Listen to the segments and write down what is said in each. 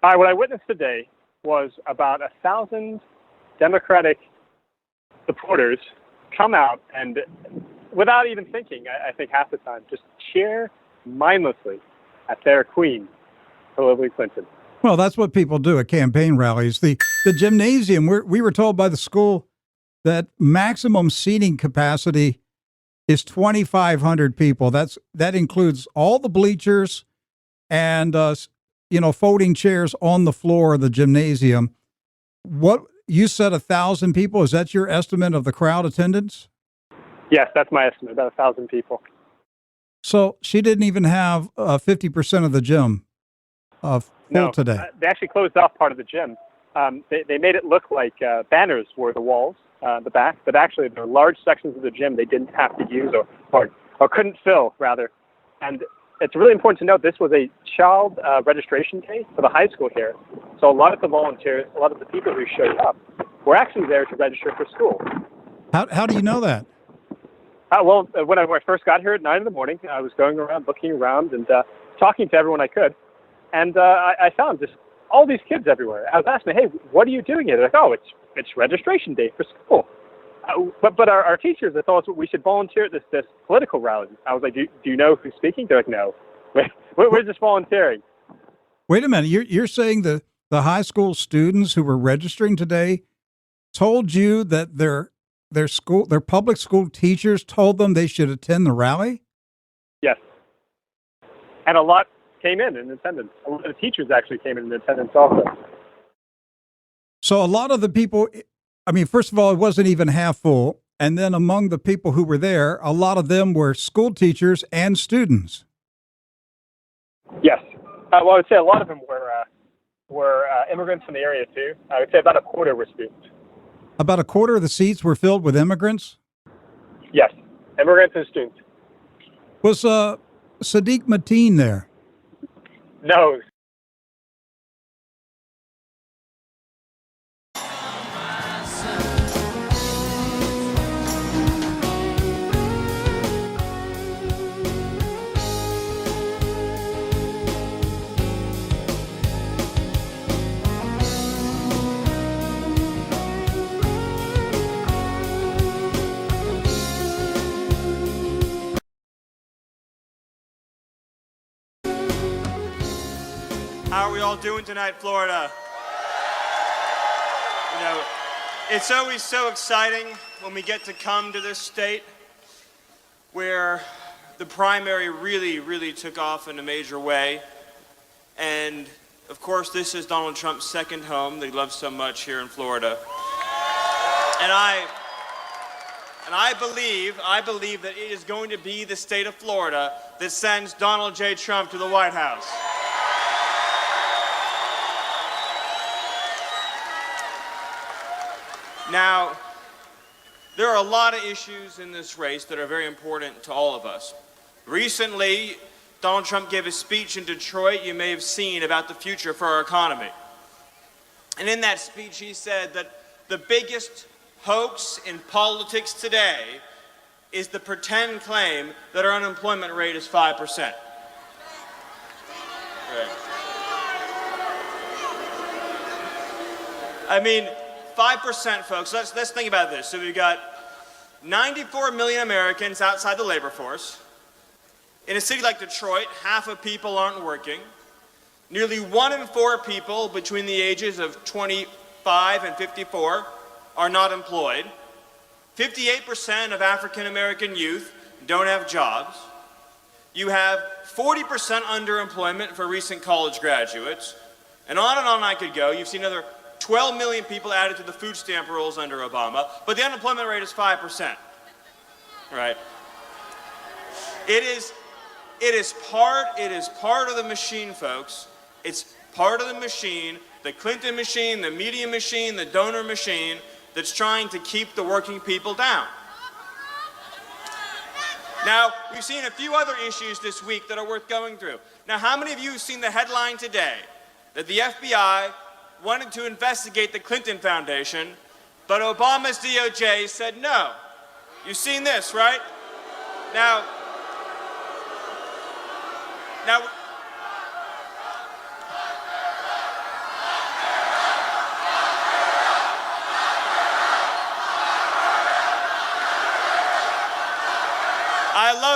What I witnessed today was about 1,000 Democratic supporters come out and, without even thinking, I think half the time, just cheer mindlessly at their queen, Hillary Clinton. Well, that's what people do at campaign rallies. The gymnasium, we were told by the school that maximum seating capacity is 2,500 people. That includes all the bleachers and folding chairs on the floor of the gymnasium. What you said, 1,000 people? Is that your estimate of the crowd attendance? Yes, that's my estimate. About 1,000 people. So she didn't even have 50% of the gym full today. They actually closed off part of the gym. They made it look like banners were the walls, the back, but actually there were large sections of the gym they didn't have to use or couldn't fill, rather. And it's really important to note this was a child registration day for the high school here. So a lot of the volunteers, a lot of the people who showed up were actually there to register for school. How do you know that? When I first got here at 9 in the morning, I was going around, looking around, and talking to everyone I could. And I found just all these kids everywhere. I was asking, hey, what are you doing here? They're like, oh, it's registration day for school. But our teachers, they told us we should volunteer at this political rally. I was like, do you know who's speaking? They're like, no, we're just volunteering. Wait a minute. You're saying the high school students who were registering today told you that their public school teachers told them they should attend the rally? Yes. And a lot came in attendance. A lot of the teachers actually came in attendance also. So a lot of the people, I mean, first of all, it wasn't even half full. And then among the people who were there, a lot of them were school teachers and students. Yes. I would say a lot of them were immigrants from the area, too. I would say about a quarter were students. About a quarter of the seats were filled with immigrants? Yes, immigrants and students. Was Sadiq Mateen there? No. How are we all doing tonight, Florida? You know, it's always so exciting when we get to come to this state where the primary really, really took off in a major way. And of course, this is Donald Trump's second home that he loves so much here in Florida. And I believe that it is going to be the state of Florida that sends Donald J. Trump to the White House. Now, there are a lot of issues in this race that are very important to all of us. Recently, Donald Trump gave a speech in Detroit you may have seen about the future for our economy. And in that speech, he said that the biggest hoax in politics today is the pretend claim that our unemployment rate is 5%. Right. I mean, 5%, folks. Let's think about this. So we've got 94 million Americans outside the labor force. In a city like Detroit, half of people aren't working. Nearly 1 in 4 people between the ages of 25 and 54 are not employed. 58% of African American youth don't have jobs. You have 40% underemployment for recent college graduates. And on I could go. You've seen another 12 million people added to the food stamp rolls under Obama, but the unemployment rate is 5%, right? It is part of the machine, folks. It's part of the machine, the Clinton machine, the media machine, the donor machine that's trying to keep the working people down. Now, we've seen a few other issues this week that are worth going through. Now, how many of you have seen the headline today that the FBI wanted to investigate the Clinton Foundation, but Obama's DOJ said no? You've seen this, right? Now,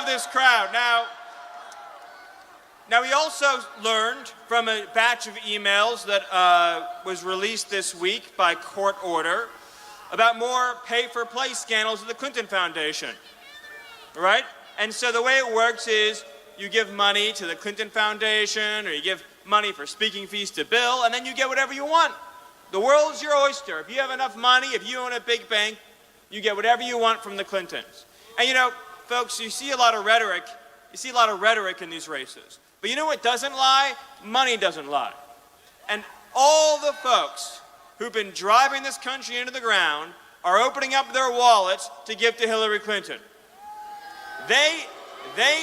of this crowd. Now, we also learned from a batch of emails that was released this week by court order about more pay-for-play scandals at the Clinton Foundation, right? And so the way it works is you give money to the Clinton Foundation, or you give money for speaking fees to Bill, and then you get whatever you want. The world's your oyster. If you have enough money, if you own a big bank, you get whatever you want from the Clintons. And you know, folks, you see a lot of rhetoric. You see a lot of rhetoric in these races. But you know what doesn't lie? Money doesn't lie. And all the folks who've been driving this country into the ground are opening up their wallets to give to Hillary Clinton. They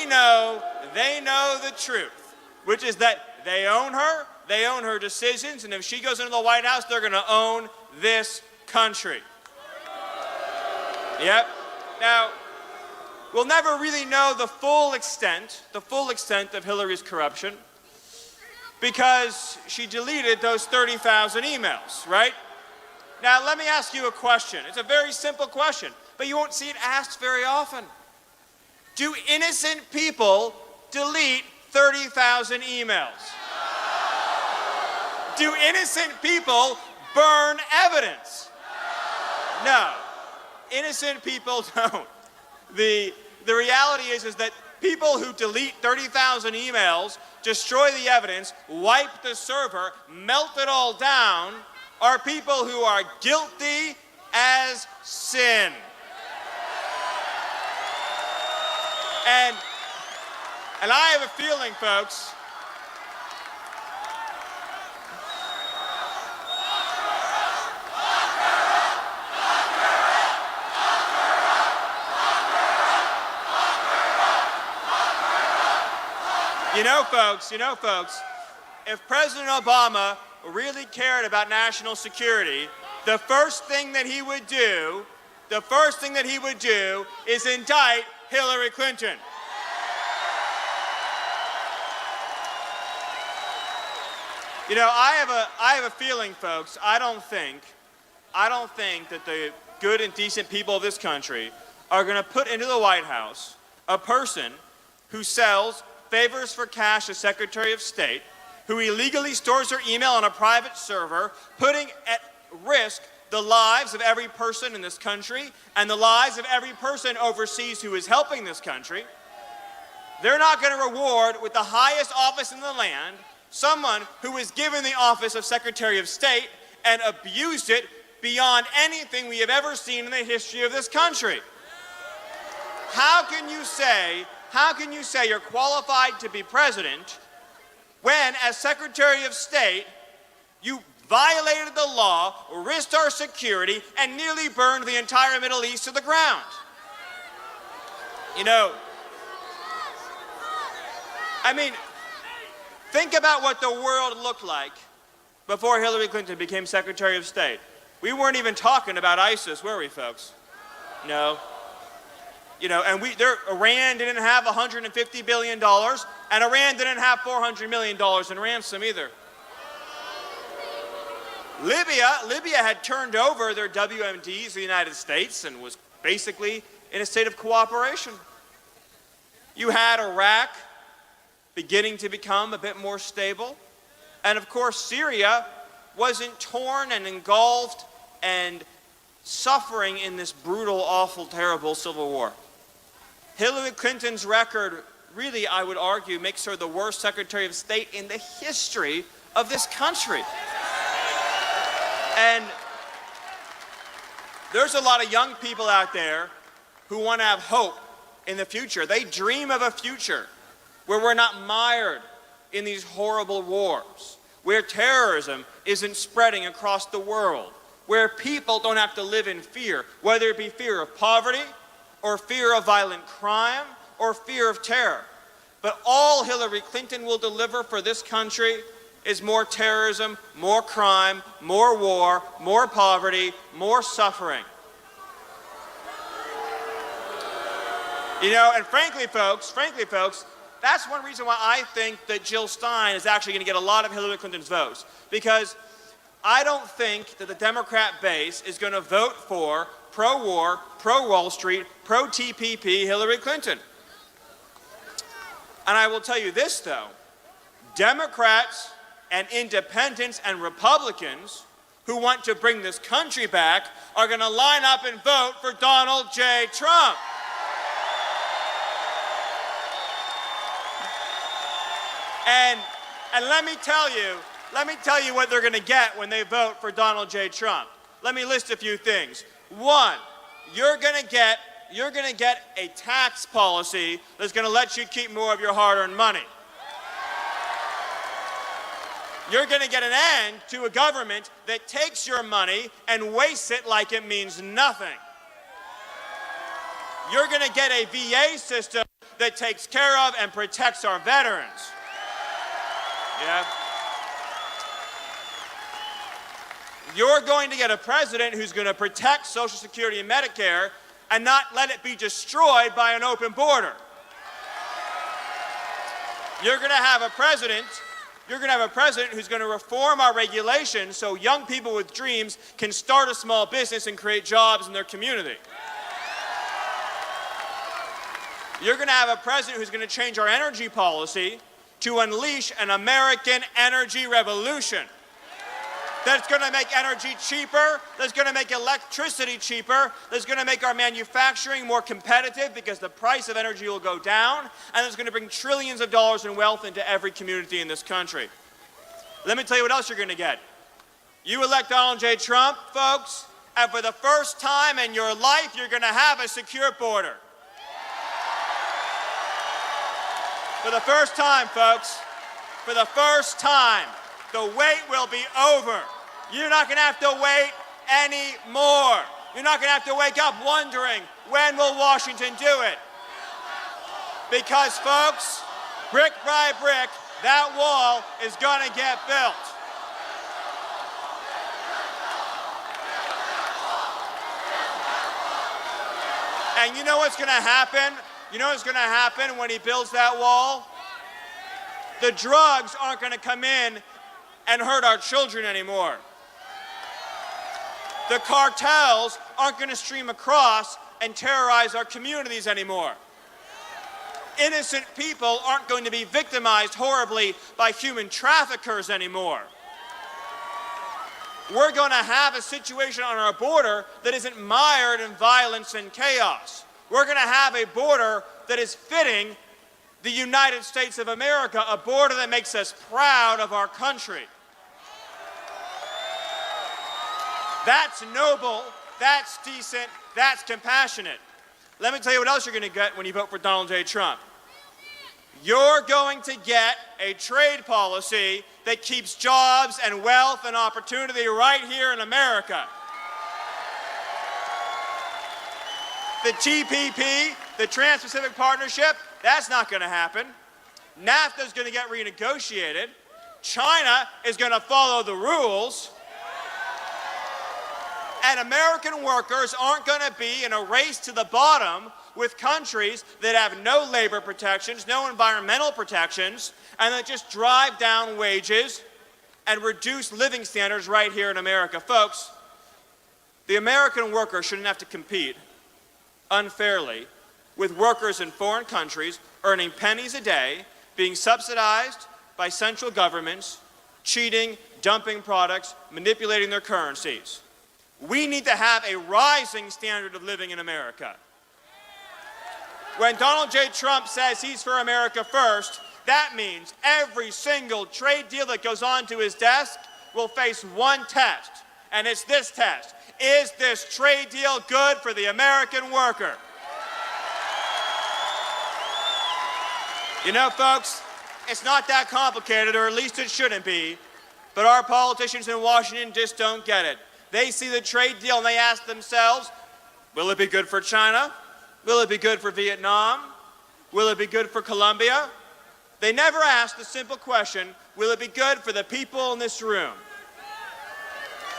know the truth, which is that they own her decisions, and if she goes into the White House, they're going to own this country. Yep. Now, we'll never really know the full extent of Hillary's corruption because she deleted those 30,000 emails, right? Now, let me ask you a question. It's a very simple question, but you won't see it asked very often. Do innocent people delete 30,000 emails? Do innocent people burn evidence? No. Innocent people don't. The reality is that people who delete 30,000 emails, destroy the evidence, wipe the server, melt it all down, are people who are guilty as sin. And I have a feeling, folks, you know, folks, if President Obama really cared about national security, the first thing that he would do is indict Hillary Clinton. You know, I have a feeling, folks, I don't think that the good and decent people of this country are going to put into the White House a person who sells favors for cash as Secretary of State, who illegally stores her email on a private server, putting at risk the lives of every person in this country and the lives of every person overseas who is helping this country. They're not going to reward with the highest office in the land someone who was given the office of Secretary of State and abused it beyond anything we have ever seen in the history of this country. How can you say you're qualified to be president when, as Secretary of State, you violated the law, risked our security, and nearly burned the entire Middle East to the ground? You know, I mean, think about what the world looked like before Hillary Clinton became Secretary of State. We weren't even talking about ISIS, were we, folks? No. You know, and Iran didn't have $150 billion, and Iran didn't have $400 million in ransom either. Libya had turned over their WMDs to the United States and was basically in a state of cooperation. You had Iraq beginning to become a bit more stable. And of course, Syria wasn't torn and engulfed and suffering in this brutal, awful, terrible civil war. Hillary Clinton's record really, I would argue, makes her the worst Secretary of State in the history of this country. And there's a lot of young people out there who want to have hope in the future. They dream of a future where we're not mired in these horrible wars, where terrorism isn't spreading across the world, where people don't have to live in fear, whether it be fear of poverty, or fear of violent crime, or fear of terror. But all Hillary Clinton will deliver for this country is more terrorism, more crime, more war, more poverty, more suffering. You know, and frankly, folks, that's one reason why I think that Jill Stein is actually going to get a lot of Hillary Clinton's votes. Because I don't think that the Democrat base is going to vote for pro-war, pro-Wall Street, pro-TPP Hillary Clinton. And I will tell you this, though. Democrats and independents and Republicans who want to bring this country back are going to line up and vote for Donald J. Trump. And let me tell you what they're going to get when they vote for Donald J. Trump. Let me list a few things. One, you're going to get a tax policy that's going to let you keep more of your hard-earned money. You're going to get an end to a government that takes your money and wastes it like it means nothing. You're going to get a VA system that takes care of and protects our veterans. Yeah. You're going to get a president who's going to protect Social Security and Medicare and not let it be destroyed by an open border. You're going to have a president who's going to reform our regulations so young people with dreams can start a small business and create jobs in their community. You're going to have a president who's going to change our energy policy to unleash an American energy revolution that's going to make energy cheaper, that's going to make electricity cheaper, that's going to make our manufacturing more competitive because the price of energy will go down, and it's going to bring trillions of dollars in wealth into every community in this country. Let me tell you what else you're going to get. You elect Donald J. Trump, folks, and for the first time in your life, you're going to have a secure border. For the first time, folks, for the first time, the wait will be over. You're not going to have to wait anymore. You're not going to have to wake up wondering, when will Washington do it? Because, folks, brick by brick, that wall is going to get built. And you know what's going to happen? You know what's going to happen when he builds that wall? The drugs aren't going to come in and hurt our children anymore. The cartels aren't going to stream across and terrorize our communities anymore. Innocent people aren't going to be victimized horribly by human traffickers anymore. We're going to have a situation on our border that isn't mired in violence and chaos. We're going to have a border that is fitting the United States of America, a border that makes us proud of our country. That's noble, that's decent, that's compassionate. Let me tell you what else you're going to get when you vote for Donald J. Trump. You're going to get a trade policy that keeps jobs and wealth and opportunity right here in America. The TPP, the Trans-Pacific Partnership, that's not going to happen. NAFTA is going to get renegotiated. China is going to follow the rules. And American workers aren't going to be in a race to the bottom with countries that have no labor protections, no environmental protections, and that just drive down wages and reduce living standards right here in America. Folks, the American worker shouldn't have to compete unfairly with workers in foreign countries earning pennies a day, being subsidized by central governments, cheating, dumping products, manipulating their currencies. We need to have a rising standard of living in America. When Donald J. Trump says he's for America first, that means every single trade deal that goes onto his desk will face one test, and it's this test. Is this trade deal good for the American worker? You know, folks, it's not that complicated, or at least it shouldn't be, but our politicians in Washington just don't get it. They see the trade deal and they ask themselves, will it be good for China? Will it be good for Vietnam? Will it be good for Colombia? They never ask the simple question, will it be good for the people in this room?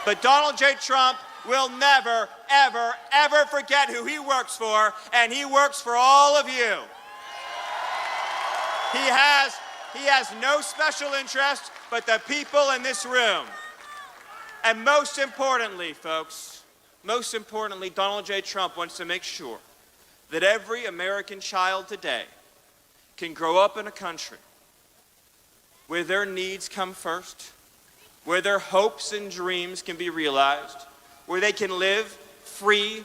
But Donald J. Trump will never, ever, ever forget who he works for, and he works for all of you. He has no special interest but the people in this room. And most importantly, folks, most importantly, Donald J. Trump wants to make sure that every American child today can grow up in a country where their needs come first, where their hopes and dreams can be realized, where they can live free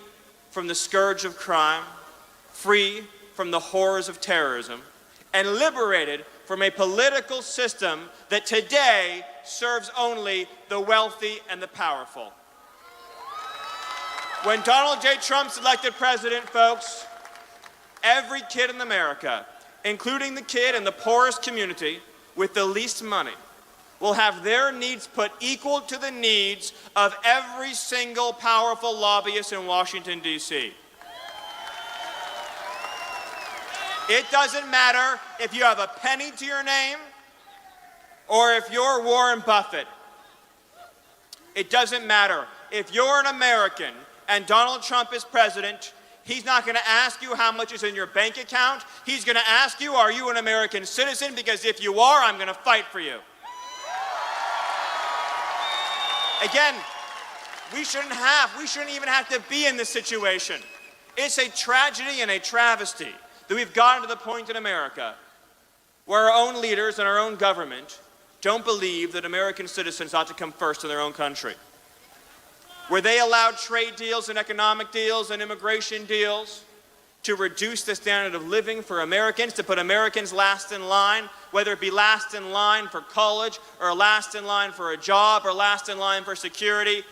from the scourge of crime, free from the horrors of terrorism, and liberated from a political system that today serves only the wealthy and the powerful. When Donald J. Trump's elected president, folks, every kid in America, including the kid in the poorest community with the least money, will have their needs put equal to the needs of every single powerful lobbyist in Washington, D.C. It doesn't matter if you have a penny to your name or if you're Warren Buffett. It doesn't matter. If you're an American and Donald Trump is president, he's not going to ask you how much is in your bank account. He's going to ask you, are you an American citizen? Because if you are, I'm going to fight for you. Again, we shouldn't even have to be in this situation. It's a tragedy and a travesty that we've gotten to the point in America where our own leaders and our own government don't believe that American citizens ought to come first in their own country. Where they allowed trade deals and economic deals and immigration deals to reduce the standard of living for Americans, to put Americans last in line, whether it be last in line for college or last in line for a job or last in line for security.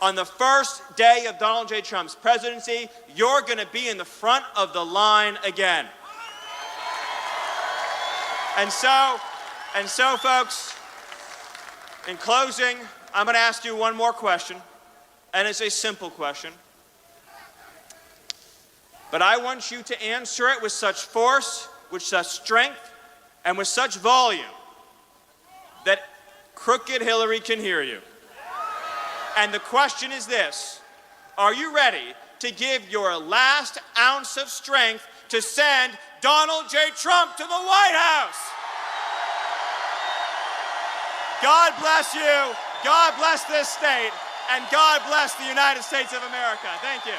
On the first day of Donald J. Trump's presidency, you're going to be in the front of the line again. And so, folks, in closing, I'm going to ask you one more question. And it's a simple question. But I want you to answer it with such force, with such strength, and with such volume that crooked Hillary can hear you. And the question is this: are you ready to give your last ounce of strength to send Donald J. Trump to the White House? God bless you. God bless this state. And God bless the United States of America. Thank you.